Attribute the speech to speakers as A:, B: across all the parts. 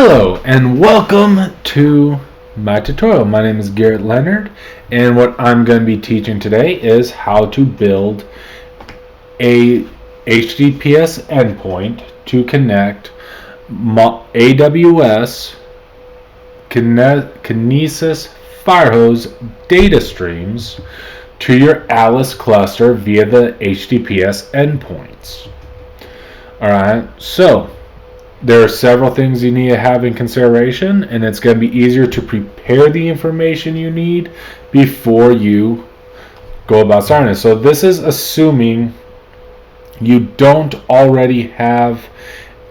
A: Hello and welcome to my tutorial. My name is Garrett Leonard, and what I'm going to be teaching today is how to build a HTTPS endpoint to connect AWS Kinesis Firehose data streams to your Atlas cluster via the HTTPS endpoints. Alright, so there are several things you need to have in consideration, and it's going to be easier to prepare the information you need before you go about starting it. So this is assuming you don't already have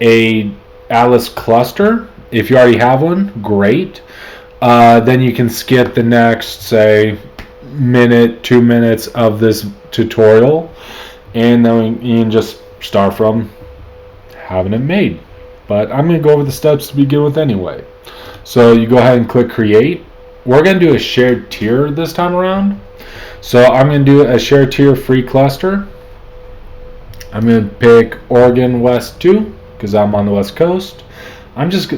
A: a Atlas cluster. If you already have one, great. Then you can skip the next, say, minute, 2 minutes of this tutorial, and then you can just start from having it made. But I'm going to go over the steps to begin with anyway. So you go ahead and click create. We're going to do a shared tier this time around. So I'm going to do a shared tier free cluster. I'm going to pick Oregon West 2 because I'm on the West Coast.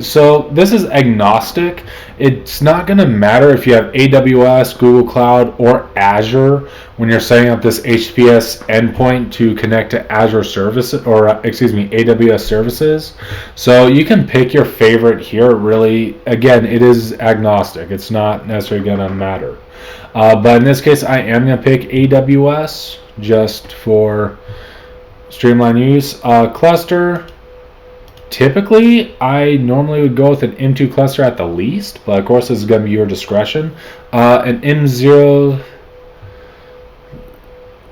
A: So this is agnostic. It's not going to matter if you have AWS, Google Cloud, or Azure when you're setting up this HTTPS endpoint to connect to Azure services, or AWS services. So you can pick your favorite here. Really, again, it is agnostic. It's not necessarily going to matter. But in this case, I am going to pick AWS just for streamline use. Cluster. Typically, I normally would go with an M2 cluster at the least, but of course this is going to be your discretion. An M0,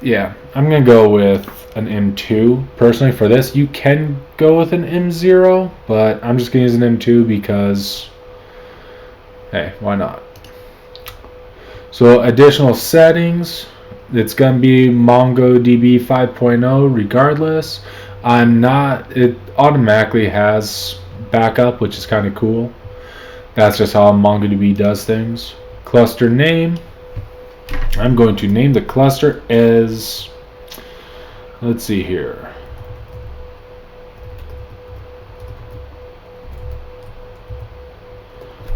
A: yeah, I'm going to go with an M2 personally for this. You can go with an M0, but I'm just going to use an M2 because, hey, why not? So additional settings, it's going to be MongoDB 5.0 regardless. It automatically has backup, which is kind of cool. That's just how MongoDB does things. Cluster name. I'm going to name the cluster as, let's see here.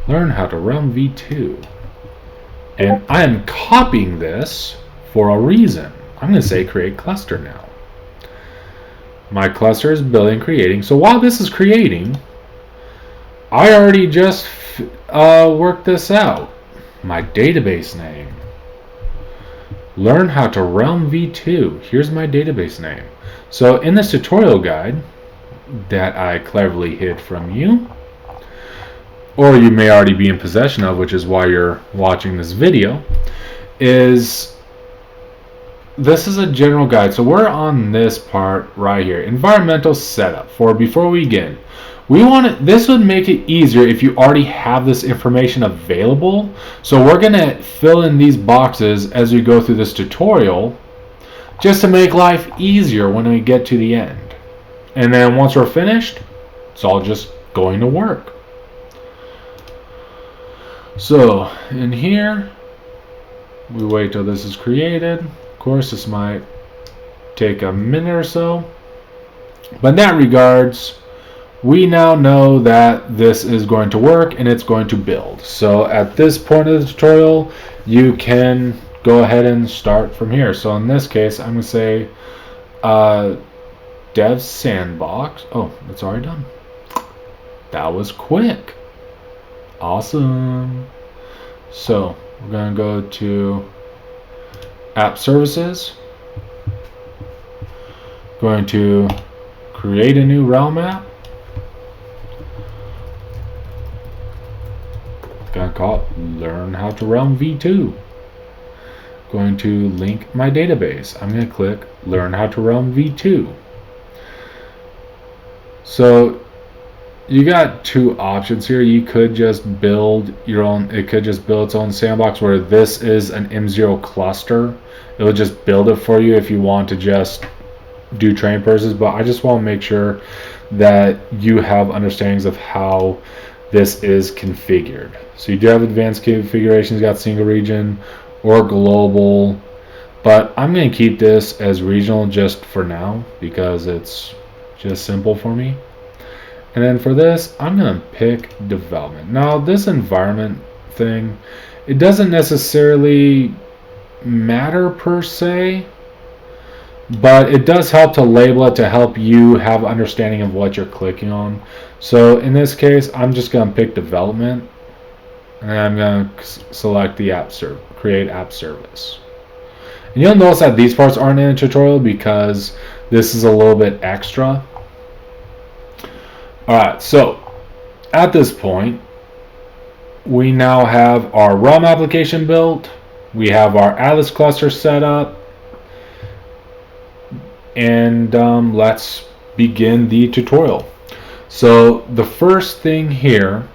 A: Learn how to run V2. And I am copying this for a reason. I'm going to say create cluster now. My cluster is building, creating. So while this is creating, I already just worked this out. My database name. Learn how to realm v2. Here's my database name. So in this tutorial guide that I cleverly hid from you, or you may already be in possession of, which is why you're watching this video, this is a general guide. So we're on this part right here, environmental setup. Before we begin, this would make it easier if you already have this information available. So we're going to fill in these boxes as we go through this tutorial, just to make life easier when we get to the end. And then once we're finished, it's all just going to work. So in here, we wait till this is created. Of course, this might take a minute or so, but in that regards, we now know that this is going to work and it's going to build. So at this point of the tutorial, you can go ahead and start from here. So in this case, I'm going to say dev sandbox. Oh, it's already done. That was quick. Awesome. So we're going to go to app services, going to create a new realm app, gonna call it learn how to realm v2, going to link my database. I'm going to click learn how to realm v2. So you got two options here. You could just build your own, it could just build its own sandbox where this is an M0 cluster. It will just build it for you if you want to just do training purposes, but I just want to make sure that you have understandings of how this is configured. So you do have advanced configurations, got single region or global, but I'm going to keep this as regional just for now because it's just simple for me. And then for this, I'm going to pick development. Now this environment thing, it doesn't necessarily matter per se, but it does help to label it to help you have understanding of what you're clicking on. So in this case, I'm just going to pick development, and then I'm going to select the create app service. And you'll notice that these parts aren't in a tutorial because this is a little bit extra. Alright, so at this point, we now have our RUM application built, we have our Atlas cluster set up, and let's begin the tutorial. So the first thing here,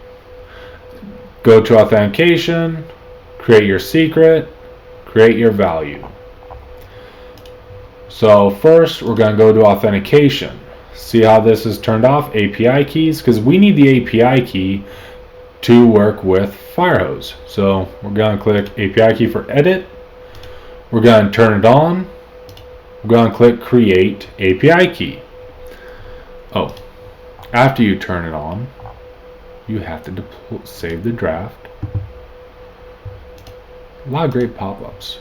A: go to authentication, create your secret, create your value. So first we're going to go to authentication. See how this is turned off, API keys, because we need the API key to work with Firehose. So we're going to click API key for edit. We're going to turn it on. We're going to click create API key. Oh, after you turn it on, you have to save the draft. A lot of great pop-ups.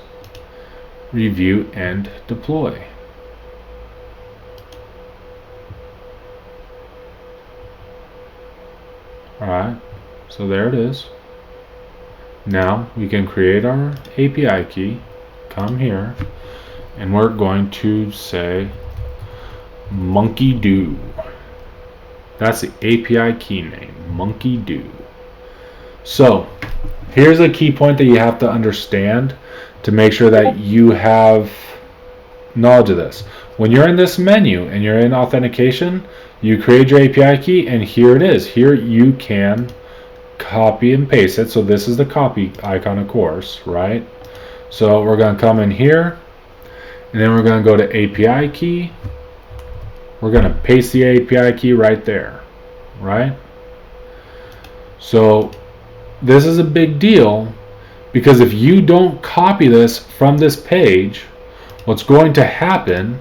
A: Review and deploy. Alright, so there it is. Now we can create our API key, come here, and we're going to say MongoDB. That's the API key name, MongoDB. So here's a key point that you have to understand to make sure that you have knowledge of this. When you're in this menu and you're in authentication, you create your API key, and here it is. Here you can copy and paste it. So this is the copy icon, of course, right? So we're going to come in here, and then we're going to go to API key. We're going to paste the API key right there, right? So this is a big deal, because if you don't copy this from this page, what's going to happen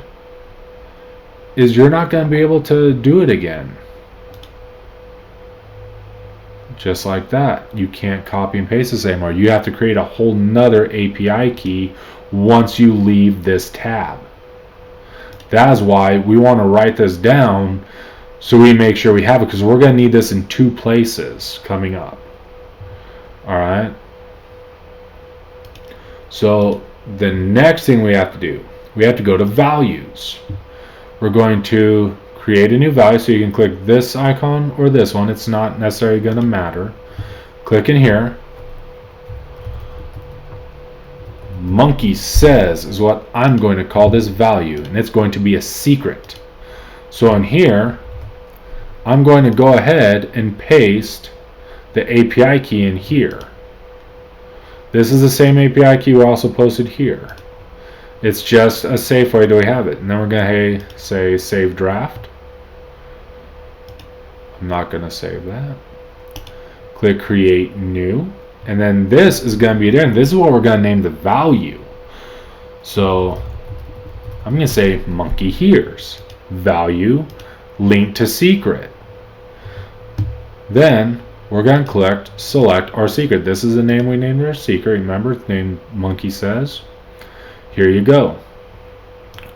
A: is you're not going to be able to do it again. Just like that. You can't copy and paste this anymore. You have to create a whole nother API key once you leave this tab. That is why we want to write this down so we make sure we have it, because we're going to need this in 2 places coming up. Alright. So the next thing we have to do, we have to go to values. We're going to create a new value, so you can click this icon or this one. It's not necessarily going to matter. Click in here. Monkey says is what I'm going to call this value, and it's going to be a secret. So in here, I'm going to go ahead and paste the API key in here. This is the same API key we also posted here. It's just a safe way do we have it. And then we're going to say save draft. I'm not going to save that. Click create new. And then this is going to be there. And this is what we're going to name the value. So I'm going to say monkey hears. Value link to secret. Then we're going to select our secret. This is the name we named our secret. Remember, it's named monkey says. Here you go.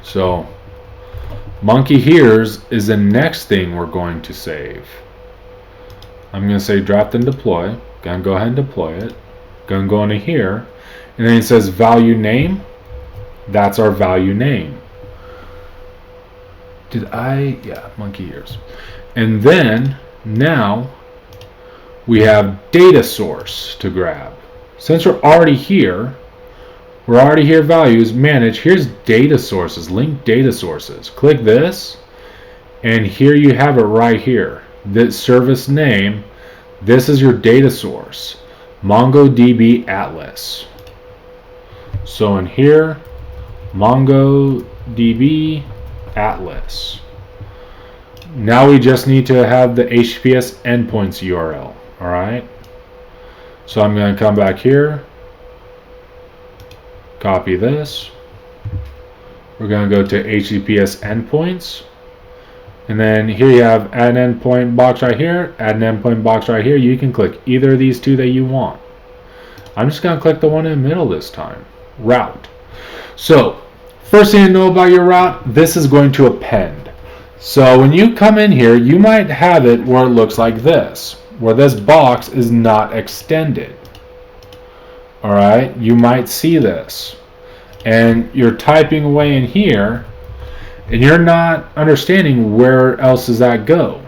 A: So monkey hears is the next thing we're going to save. I'm going to say draft and deploy. Going to go ahead and deploy it. Going to go into here, and then it says value name. That's our value name. Yeah, monkey hears. And then now we have DataSource to grab. Since we're already here values, manage. Here's data sources, link data sources. Click this, and here you have it right here. This service name, this is your data source, MongoDB Atlas. So in here, MongoDB Atlas. Now we just need to have the HTTPS endpoints URL. Alright. So I'm going to come back here. Copy this. We're going to go to HTTPS endpoints. And then here you have add an endpoint box right here, add an endpoint box right here. You can click either of these two that you want. I'm just going to click the one in the middle this time, route. So first thing to know about your route, this is going to append. So when you come in here, you might have it where it looks like this, where this box is not extended. All right, you might see this. And you're typing away in here, and you're not understanding where else does that go.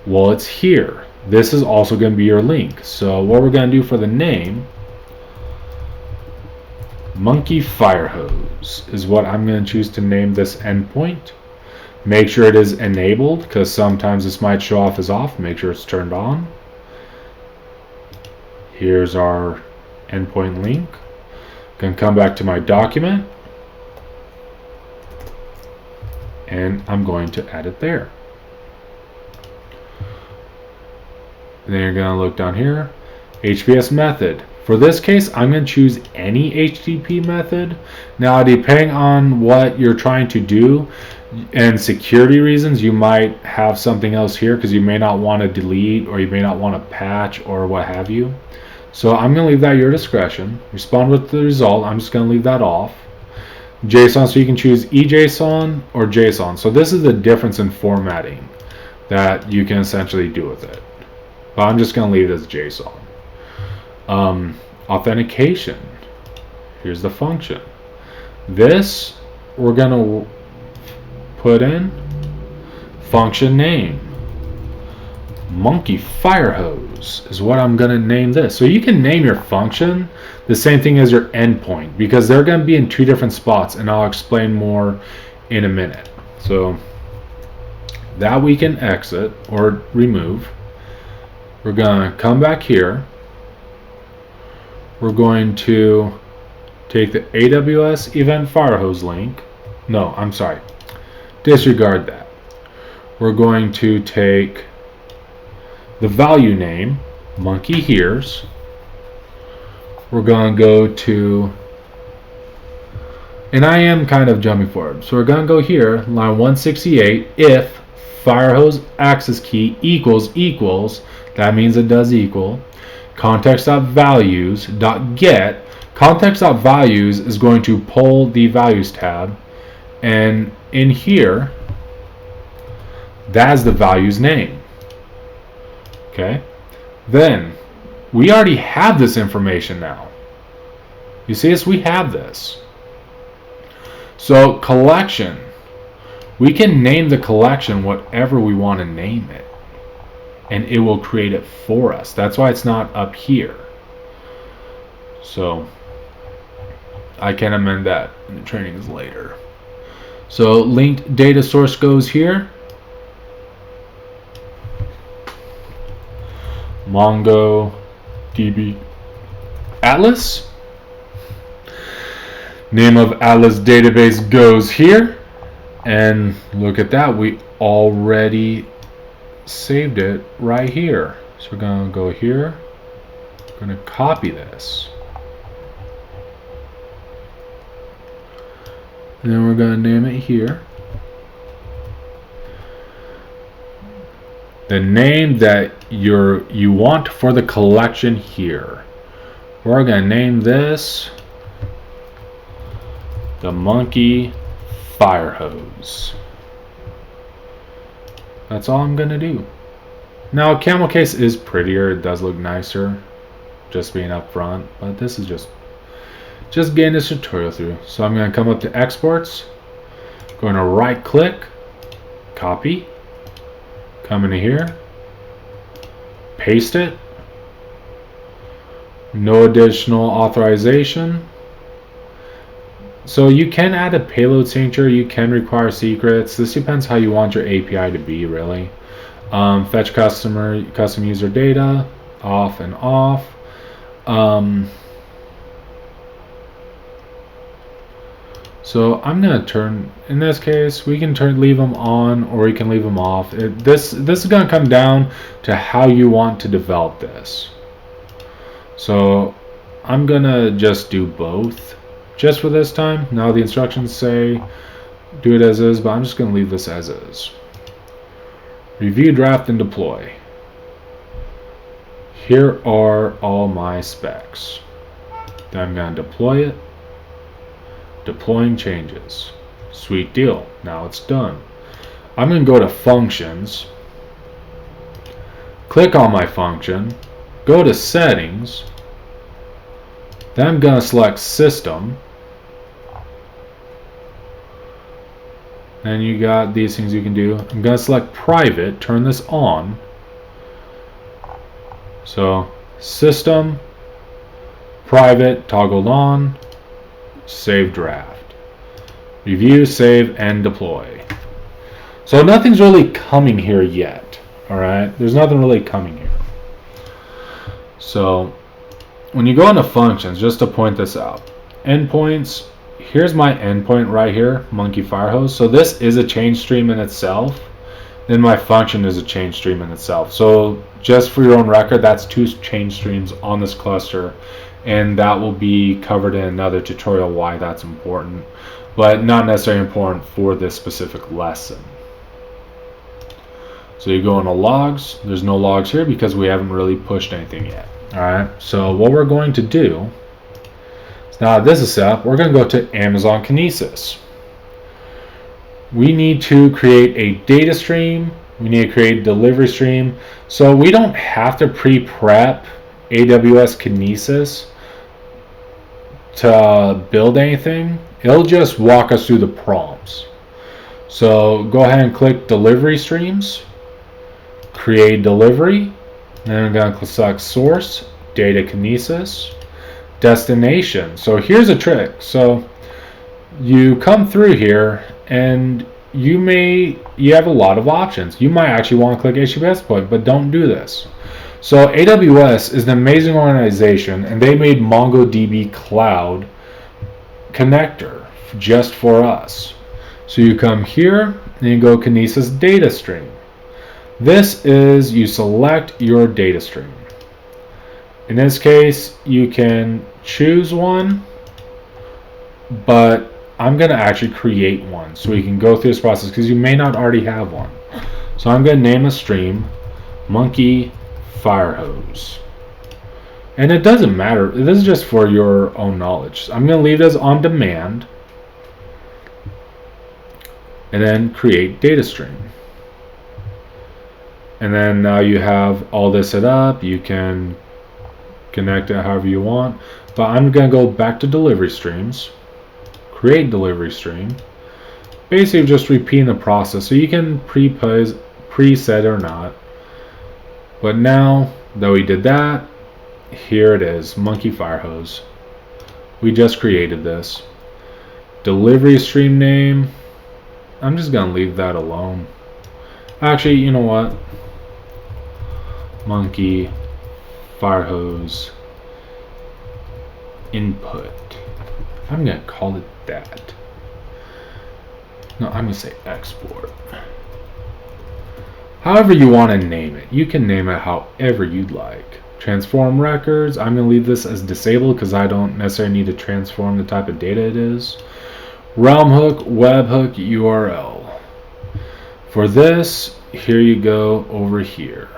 A: Well, it's here. This is also going to be your link. So what we're going to do for the name, Monkey Firehose is what I'm going to choose to name this endpoint. Make sure it is enabled, because sometimes this might show off as off. Make sure it's turned on. Here's our endpoint link. Can come back to my document, and I'm going to add it there. And then you're going to look down here, HTTPS method. For this case, I'm going to choose any HTTP method. Now, depending on what you're trying to do and security reasons, you might have something else here because you may not want to delete, or you may not want to patch, or what have you. So I'm going to leave that at your discretion. Respond with the result. I'm just going to leave that off. JSON, so you can choose eJSON or JSON. So this is the difference in formatting that you can essentially do with it. But I'm just going to leave it as JSON. Authentication. Here's the function. This we're going to put in function name. Monkey Firehose is what I'm going to name this. So you can name your function the same thing as your endpoint, because they're going to be in two different spots, and I'll explain more in a minute. So that we can exit or remove. We're going to come back here. We're going to take the AWS event Firehose link. No, I'm sorry. Disregard that. We're going to take the value name, monkey hears. We're going to go to, and I am kind of jumping forward, so we're going to go here, line 168, if Firehose access key equals, that means it does equal, context.values.get. Context.values is going to pull the values tab, and in here, that's the values name. Okay, then we already have this information now. You see this? We have this. So collection, we can name the collection whatever we want to name it, and it will create it for us. That's why it's not up here. So I can amend that in the trainings later. So linked data source goes here. MongoDB Atlas. Name of Atlas database goes here. And look at that, we already saved it right here. So we're going to go here. We're going to copy this. And then we're going to name it here. The name that you want for the collection here. We're going to name this the Monkey Firehose. That's all I'm going to do. Now, camel case is prettier. It does look nicer, just being up front. But this is just getting this tutorial through. So I'm going to come up to exports. Going to right click, copy. Come into here, paste it. No additional authorization. So you can add a payload signature. You can require secrets. This depends how you want your API to be, really. Fetch custom user data, off and off. So I'm going to turn, in this case, we can leave them on, or we can leave them off. This is going to come down to how you want to develop this. So I'm going to just do both just for this time. Now the instructions say do it as is, but I'm just going to leave this as is. Review, draft, and deploy. Here are all my specs. Then I'm going to deploy it. Deploying changes. Sweet deal. Now it's done. I'm going to go to functions. Click on my function. Go to settings. Then I'm going to select system. And you got these things you can do. I'm going to select private. Turn this on. So system, private, toggled on, save draft, review, save, and deploy. So nothing's really coming here yet. Alright, there's nothing really coming here. So when you go into functions, just to point this out, endpoints, here's my endpoint right here, monkey Firehose. So this is a change stream in itself. Then my function is a change stream in itself. So just for your own record, that's 2 change streams on this cluster, and that will be covered in another tutorial why that's important, but not necessarily important for this specific lesson. So you go into logs. There's no logs here because we haven't really pushed anything yet. Alright, so what we're going to do is, now that this is set up, we're going to go to Amazon Kinesis. We need to create a data stream. We need to create a delivery stream. So we don't have to pre-prep AWS Kinesis to build anything. It'll just walk us through the prompts. So go ahead and click delivery streams, create delivery, then I'm going to select source, data Kinesis, destination. So here's a trick. So you come through here and you have a lot of options. You might actually want to click HTTPS point, but don't do this. So AWS is an amazing organization, and they made MongoDB Cloud connector just for us. So you come here and you go Kinesis data stream. This is, you select your data stream. In this case, you can choose one, but I'm going to actually create one so we can go through this process because you may not already have one. So I'm going to name a stream monkey Firehose. And it doesn't matter. This is just for your own knowledge. I'm going to leave this on demand. And then create data stream. And then now you have all this set up. You can connect it however you want. But I'm going to go back to delivery streams. Create delivery stream. Basically just repeating the process. So you can preset or not. But now that we did that, here it is, monkey Firehose. We just created this. Delivery stream name, I'm just going to leave that alone. Actually, you know what? Monkey Firehose input. I'm going to call it that. No, I'm going to say export. However you want to name it. You can name it however you'd like. Transform records. I'm going to leave this as disabled because I don't necessarily need to transform the type of data it is. Realm hook, webhook, URL. For this, here you go over here.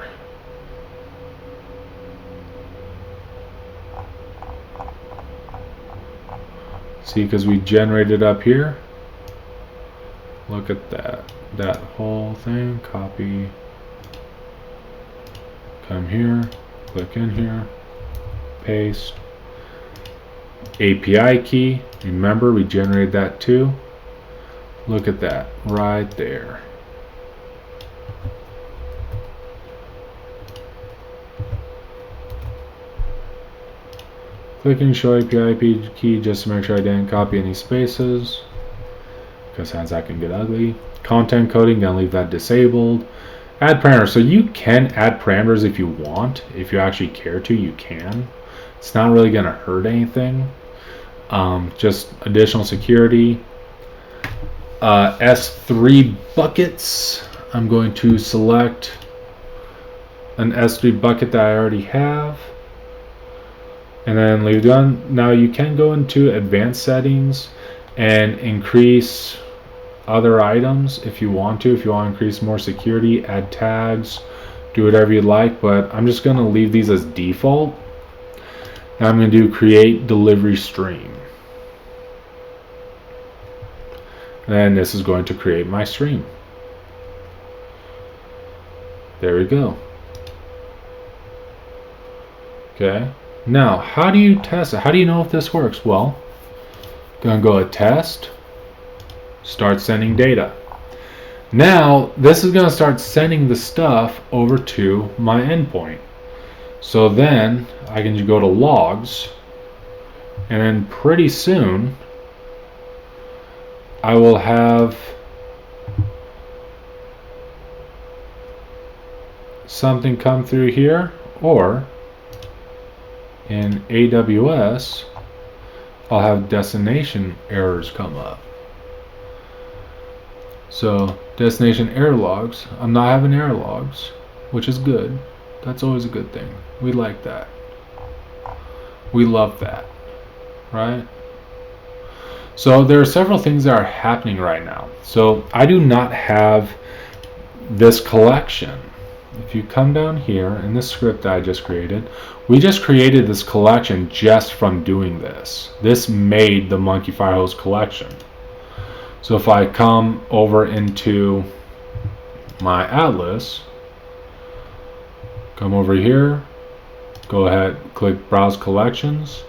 A: See, because we generated up here. Look at that. That whole thing. Copy. Come here. Click in here. Paste. API key. Remember, we generated that too. Look at that. Right there. Clicking show API key just to make sure I didn't copy any spaces, because sometimes that can get ugly. Content coding, gonna leave that disabled. Add parameters. So you can add parameters if you want. If you actually care to, you can. It's not really gonna hurt anything. Just additional security. S3 buckets. I'm going to select an S3 bucket that I already have. And then leave it done. Now you can go into advanced settings and increase other items if you want to. If you want to increase more security, add tags, do whatever you like, but I'm just going to leave these as default. Now I'm going to do create delivery stream. And this is going to create my stream. There we go. Okay. Now, how do you test it? How do you know if this works? Well, gonna go to test, start sending data. Now, this is gonna start sending the stuff over to my endpoint. So then I can just go to logs, and then pretty soon I will have something come through here, or in AWS I'll have destination errors come up. So destination error logs, I'm not having error logs, which is good. That's always a good thing. We like that. We love that, right? So there are several things that are happening right now. So I do not have this collection. If you come down here in this script I just created, we just created this collection just from doing this. This made the Monkey Firehose collection. So if I come over into my Atlas, come over here, go ahead, click Browse Collections.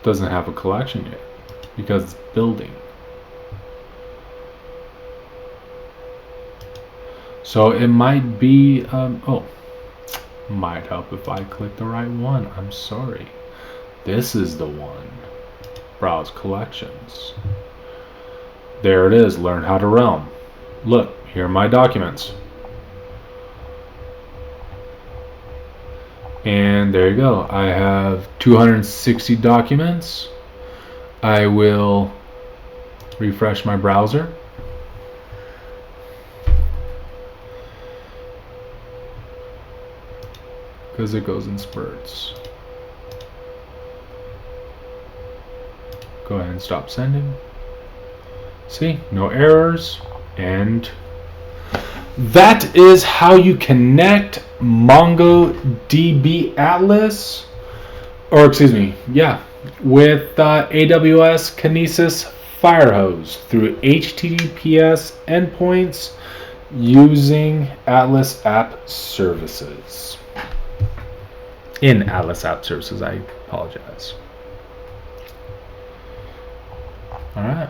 A: Doesn't have a collection yet because it's building. So it might be, might help if I click the right one. I'm sorry. This is the one. Browse Collections. There it is, Learn How to Realm. Look, here are my documents. And there you go. I have 260 documents. I will refresh my browser. Because it goes in spurts. Go ahead and stop sending. See, no errors. And that is how you connect MongoDB Atlas, or excuse me, yeah, with AWS Kinesis Firehose through HTTPS endpoints using Atlas App Services. In Atlas App Services, I apologize. All right.